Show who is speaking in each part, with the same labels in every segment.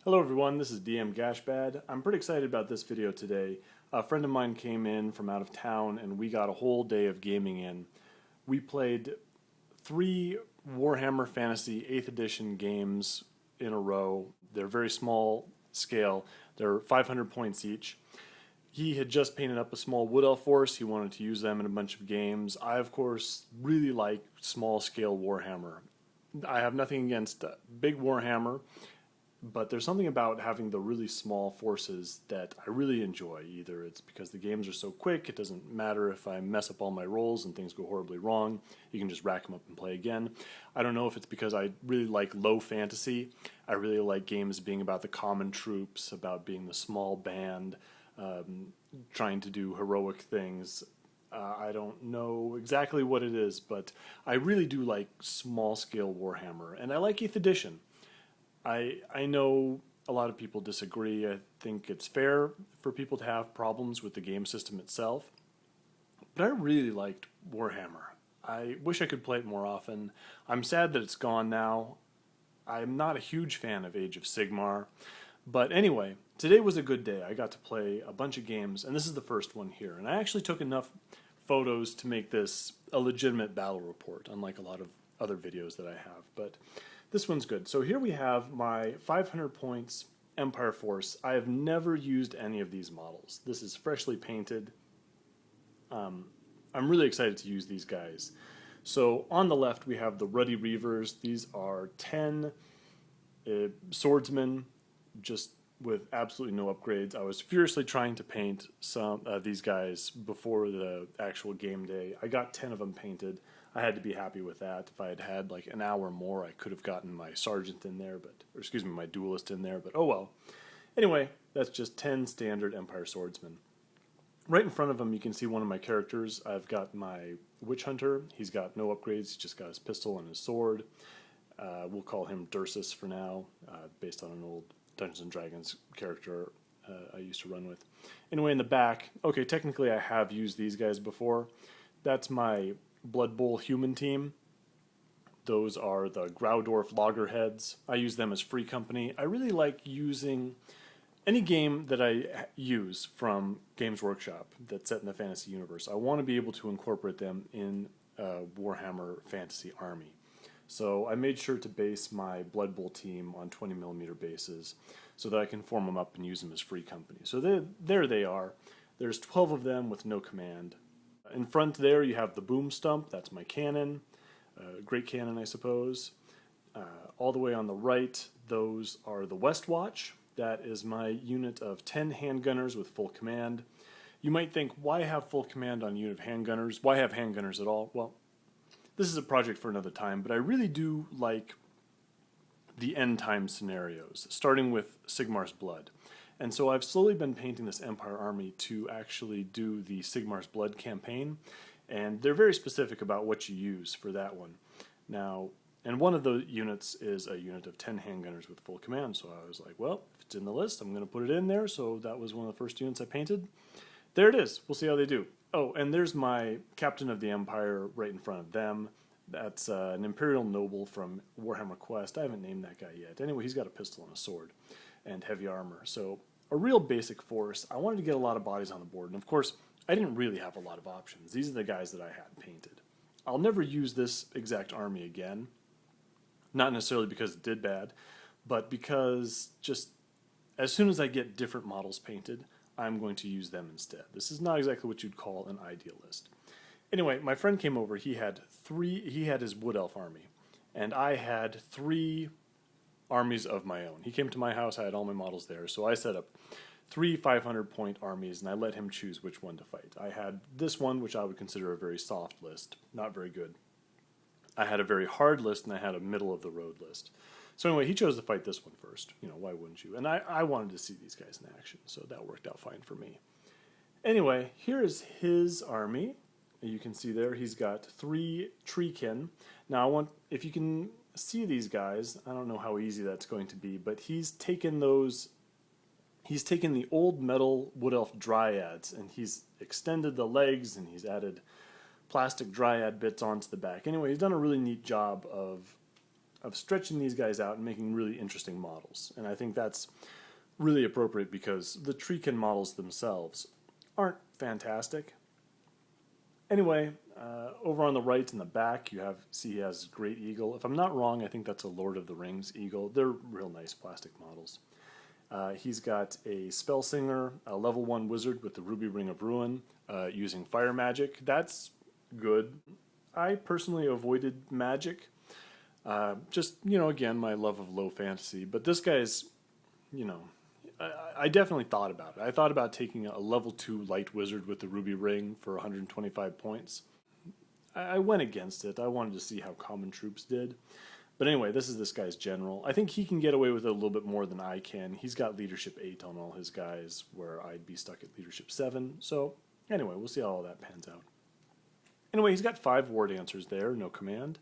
Speaker 1: Hello everyone, this is DM Gashbad. I'm pretty excited about this video today. A friend of mine came in from out of town and we got a whole day of gaming in. We played 3 Warhammer Fantasy 8th edition games in a row. They're very small scale. They're 500 points each. He had just painted up a small Wood Elf force. He wanted to use them in a bunch of games. I, of course, really like small scale Warhammer. I have nothing against big Warhammer, but there's something about having the really small forces that I really enjoy. Either it's because the games are so quick, it doesn't matter if I mess up all my rolls and things go horribly wrong, you can just rack them up and play again. I don't know if it's because I really like low fantasy. I really like games being about the common troops, about being the small band, trying to do heroic things. I don't know exactly what it is, but I really do like small-scale Warhammer, and I like 8th edition. I know a lot of people disagree. I think it's fair for people to have problems with the game system itself, but I really liked Warhammer. I wish I could play it more often. I'm sad that it's gone now. I'm not a huge fan of Age of Sigmar, but anyway, today was a good day. I got to play a bunch of games, and this is the first one here. And I actually took enough photos to make this a legitimate battle report, unlike a lot of other videos that I have. But this one's good. So here we have my 500 points Empire Force. I have never used any of these models. This is freshly painted. I'm really excited to use these guys. So on the left we have the Ruddy Reavers. These are 10 swordsmen, just with absolutely no upgrades. I was furiously trying to paint some these guys before the actual game day. I got 10 of them painted. I had to be happy with that. If I had had like an hour more, I could have gotten my sergeant in there, or excuse me, my duelist in there, but oh well. Anyway, that's just 10 standard Empire swordsmen. Right in front of him, you can see one of my characters. I've got my witch hunter. He's got no upgrades. He's just got his pistol and his sword. We'll call him Dursus for now, based on an old Dungeons and Dragons character I used to run with. Anyway, in the back, okay, technically I have used these guys before. That's my Blood Bowl human team. Those are the Graudorf Loggerheads. I use them as free company. I really like using any game that I use from Games Workshop that's set in the fantasy universe. I want to be able to incorporate them in a Warhammer Fantasy army. So I made sure to base my Blood Bowl team on 20mm bases so that I can form them up and use them as free company. So there they are. There's 12 of them with no command. In front there you have the boom stump. That's my cannon. Great cannon, I suppose. All the way on the right, those are the West Watch. That is my unit of 10 handgunners with full command. You might think, why have full command on a unit of handgunners? Why have handgunners at all? Well, this is a project for another time, but I really do like the end time scenarios, starting with Sigmar's Blood. And so I've slowly been painting this Empire army to actually do the Sigmar's Blood campaign, and they're very specific about what you use for that one. Now, and one of the units is a unit of 10 handgunners with full command, so I was like, well, if it's in the list, I'm going to put it in there, so that was one of the first units I painted. There it is. We'll see how they do. Oh, and there's my Captain of the Empire right in front of them. That's an Imperial Noble from Warhammer Quest. I haven't named that guy yet. Anyway, he's got a pistol and a sword and heavy armor. So a real basic force. I wanted to get a lot of bodies on the board. And of course, I didn't really have a lot of options. These are the guys that I had painted. I'll never use this exact army again. Not necessarily because it did bad, but because just as soon as I get different models painted, I'm going to use them instead. This is not exactly what you'd call an idealist. Anyway, my friend came over. He had his Wood Elf army, and I had 3 armies of my own. He came to my house. I had all my models there, so I set up 3 500-point armies, and I let him choose which one to fight. I had this one, which I would consider a very soft list, not very good. I had a very hard list, and I had a middle-of-the-road list. So anyway, he chose to fight this one first. You know, why wouldn't you? And I wanted to see these guys in action, so that worked out fine for me. Anyway, here is his army. You can see there he's got 3 treekin. Now, if you can see these guys, I don't know how easy that's going to be, but he's taken the old metal Wood Elf dryads, and he's extended the legs, and he's added plastic dryad bits onto the back. Anyway, he's done a really neat job of of stretching these guys out and making really interesting models. And I think that's really appropriate because the Treekin models themselves aren't fantastic. Anyway, over on the right in the back, you see he has Great Eagle. If I'm not wrong, I think that's a Lord of the Rings eagle. They're real nice plastic models. He's got a Spellsinger, a level 1 wizard with the Ruby Ring of Ruin, using fire magic. That's good. I personally avoided magic. Just, again, my love of low fantasy. But this guy's, I definitely thought about it. I thought about taking a level 2 light wizard with the Ruby Ring for 125 points. I went against it. I wanted to see how common troops did. But anyway, this is this guy's general. I think he can get away with it a little bit more than I can. He's got leadership 8 on all his guys, where I'd be stuck at leadership 7. So anyway, we'll see how all that pans out. Anyway, he's got 5 war dancers there, no command.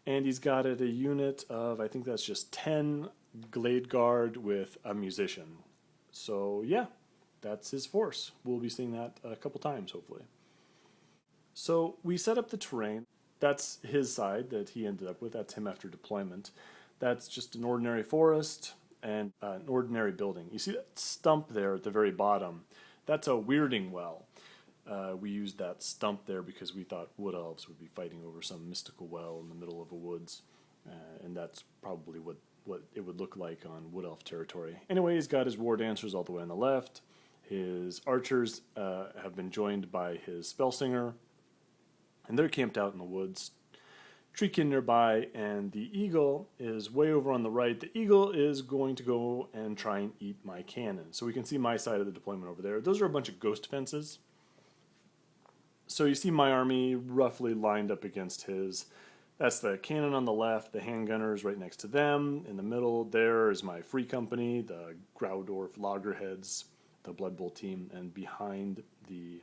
Speaker 1: And he's got it a unit of, I think that's just 10 Glade Guard with a musician. So yeah, that's his force. We'll be seeing that a couple times, hopefully. So we set up the terrain. That's his side that he ended up with. That's him after deployment. That's just an ordinary forest and an ordinary building. You see that stump there at the very bottom? That's a weirding well. We used that stump there because we thought wood elves would be fighting over some mystical well in the middle of a woods. And that's probably what it would look like on wood elf territory. Anyway, he's got his war dancers all the way on the left. His archers have been joined by his Spellsinger. And they're camped out in the woods. Treekin nearby, and the eagle is way over on the right. The eagle is going to go and try and eat my cannon. So we can see my side of the deployment over there. Those are a bunch of ghost fences. So you see my army roughly lined up against his. That's the cannon on the left, the handgunners right next to them. In the middle there is my free company, the Graudorf Loggerheads, the Blood Bowl team, and behind the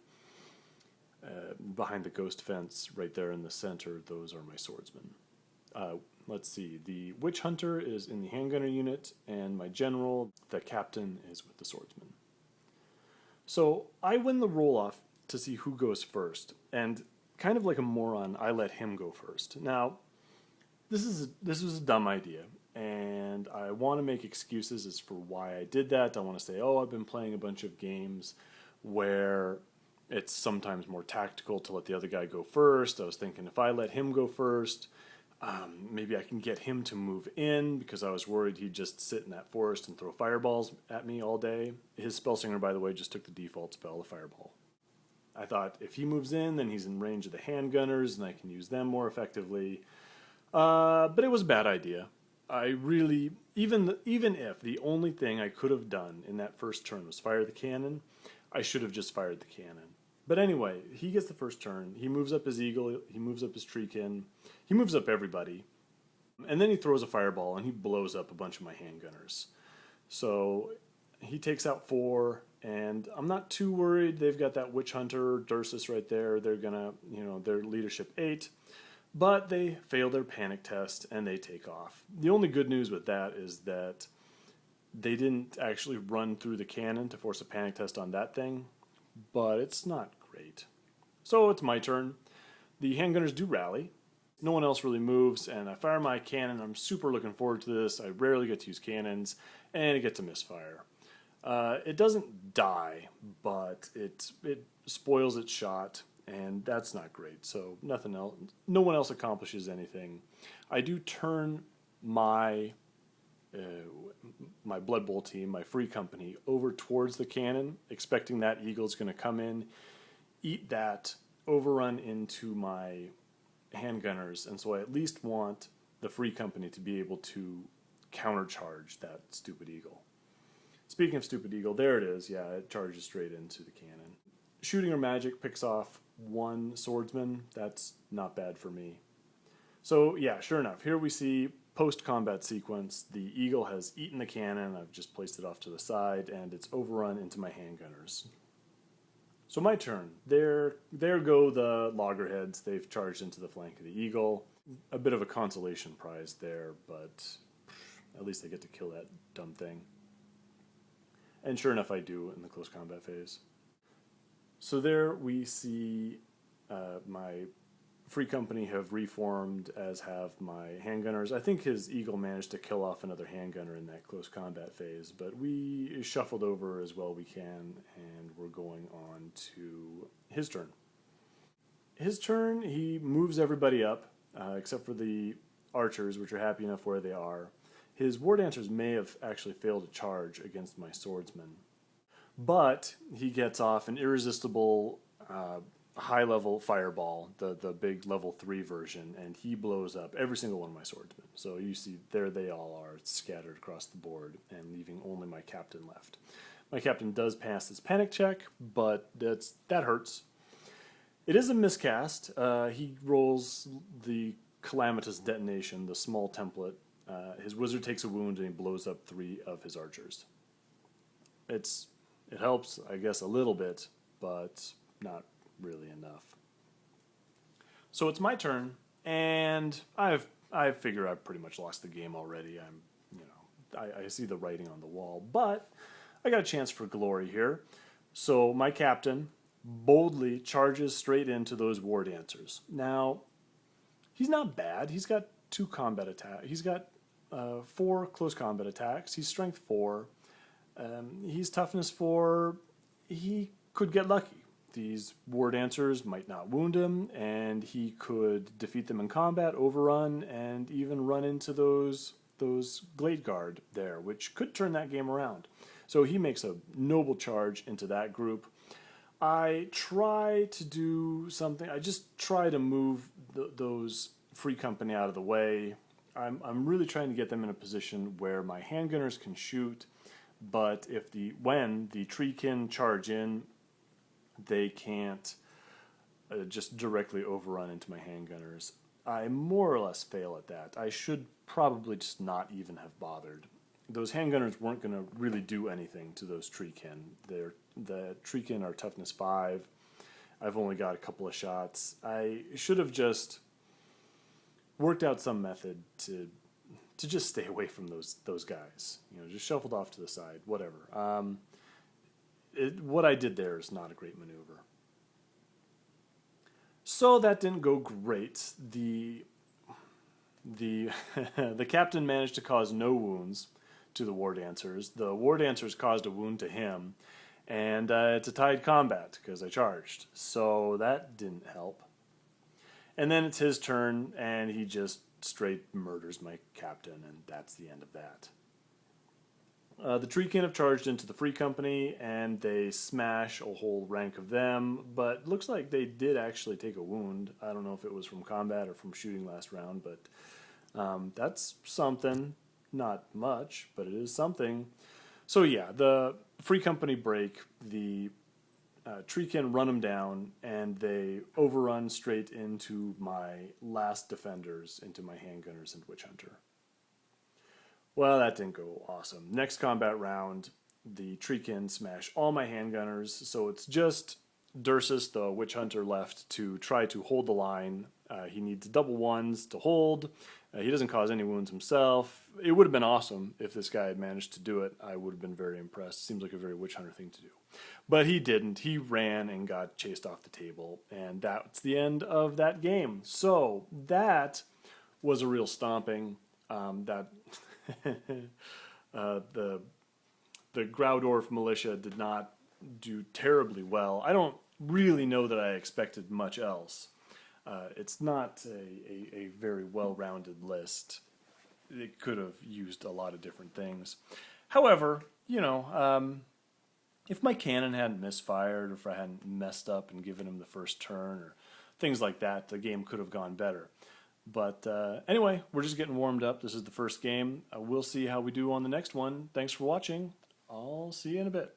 Speaker 1: ghost fence right there in the center, those are my swordsmen. Let's see, the Witch Hunter is in the handgunner unit, and my general, the captain, is with the swordsman. So I win the roll-off to see who goes first, and kind of like a moron, I let him go first. Now, this was a dumb idea, and I want to make excuses as for why I did that. I want to say, I've been playing a bunch of games where it's sometimes more tactical to let the other guy go first. I was thinking if I let him go first, maybe I can get him to move in, because I was worried he'd just sit in that forest and throw fireballs at me all day. His Spellsinger, by the way, just took the default spell, the fireball. I thought if he moves in, then he's in range of the handgunners and I can use them more effectively. But it was a bad idea. I really, even if the only thing I could have done in that first turn was fire the cannon, I should have just fired the cannon. But anyway, he gets the first turn. He moves up his eagle. He moves up his treekin. He moves up everybody. And then he throws a fireball and he blows up a bunch of my handgunners. So he takes out 4, and I'm not too worried. They've got that Witch Hunter, Dursus right there. They're gonna, they're leadership 8. But they fail their panic test and they take off. The only good news with that is that they didn't actually run through the cannon to force a panic test on that thing, but it's not great. So it's my turn. The handgunners do rally. No one else really moves, and I fire my cannon. I'm super looking forward to this. I rarely get to use cannons, and it gets a misfire. It doesn't die, but it spoils its shot, and that's not great. So nothing else. No one else accomplishes anything. I do turn my Blood Bowl team, my free company, over towards the cannon, expecting that eagle's going to come in, eat that, overrun into my handgunners, and so I at least want the free company to be able to countercharge that stupid eagle. Speaking of stupid eagle, there it is. Yeah, it charges straight into the cannon. Shooting or magic picks off 1 swordsman. That's not bad for me. So yeah, sure enough, here we see post-combat sequence. The eagle has eaten the cannon. I've just placed it off to the side, and it's overrun into my handgunners. So my turn. There go the loggerheads. They've charged into the flank of the eagle. A bit of a consolation prize there, but at least I get to kill that dumb thing. And sure enough, I do in the close combat phase. So there we see my Free Company have reformed, as have my handgunners. I think his Eagle managed to kill off another handgunner in that close combat phase, but we shuffled over as well we can, and we're going on to his turn. His turn, he moves everybody up, except for the archers, which are happy enough where they are. His war dancers may have actually failed to charge against my swordsman, but he gets off an irresistible high-level fireball, the big level 3 version, and he blows up every single one of my swordsmen. So you see, there they all are, scattered across the board, and leaving only my captain left. My captain does pass his panic check, but that hurts. It is a miscast. He rolls the Calamitous Detonation, the small template. His wizard takes a wound, and he blows up 3 of his archers. It helps, I guess, a little bit, but not really enough. So it's my turn, and I figure I've pretty much lost the game already. I see the writing on the wall, but I got a chance for glory here. So my captain boldly charges straight into those war dancers. Now, he's not bad. He's got 2 combat attacks. He's got 4 close combat attacks. He's strength 4. He's toughness 4. He could get lucky. These war dancers might not wound him, and he could defeat them in combat, overrun, and even run into those Glade Guard there, which could turn that game around. So he makes a noble charge into that group. I try to do something. I just try to move those Free Company out of the way. I'm really trying to get them in a position where my handgunners can shoot, but when the treekin charge in, they can't just directly overrun into my handgunners. I more or less fail at that. I should probably just not even have bothered. Those handgunners weren't going to really do anything to those treekin. The treekin are toughness 5. I've only got a couple of shots. I should have just worked out some method to just stay away from those guys. Just shuffled off to the side, whatever. What I did there is not a great maneuver. So that didn't go great. The captain managed to cause no wounds to the war dancers. The war dancers caused a wound to him, and it's a tied combat because I charged. So that didn't help. And then it's his turn, and he just straight murders my captain, and that's the end of that. The treekin have charged into the Free Company, and they smash a whole rank of them, but looks like they did actually take a wound. I don't know if it was from combat or from shooting last round, but that's something. Not much, but it is something. So yeah, the Free Company break, the treekin run them down, and they overrun straight into my last defenders, into my handgunners and witch hunter. Well, that didn't go awesome. Next combat round, the treekin smash all my handgunners, so it's just Dursus, the witch hunter, left to try to hold the line. He needs double 1s to hold. He doesn't cause any wounds himself. It would have been awesome if this guy had managed to do it. I would have been very impressed. Seems like a very witch hunter thing to do. But he didn't. He ran and got chased off the table, and that's the end of that game. So that was a real stomping. The Graudorf militia did not do terribly well. I don't really know that I expected much else. It's not a very well-rounded list. It could have used a lot of different things. However, if my cannon hadn't misfired, or if I hadn't messed up and given him the first turn, or things like that, the game could have gone better. But anyway, we're just getting warmed up. This is the first game. We'll see how we do on the next one. Thanks for watching. I'll see you in a bit.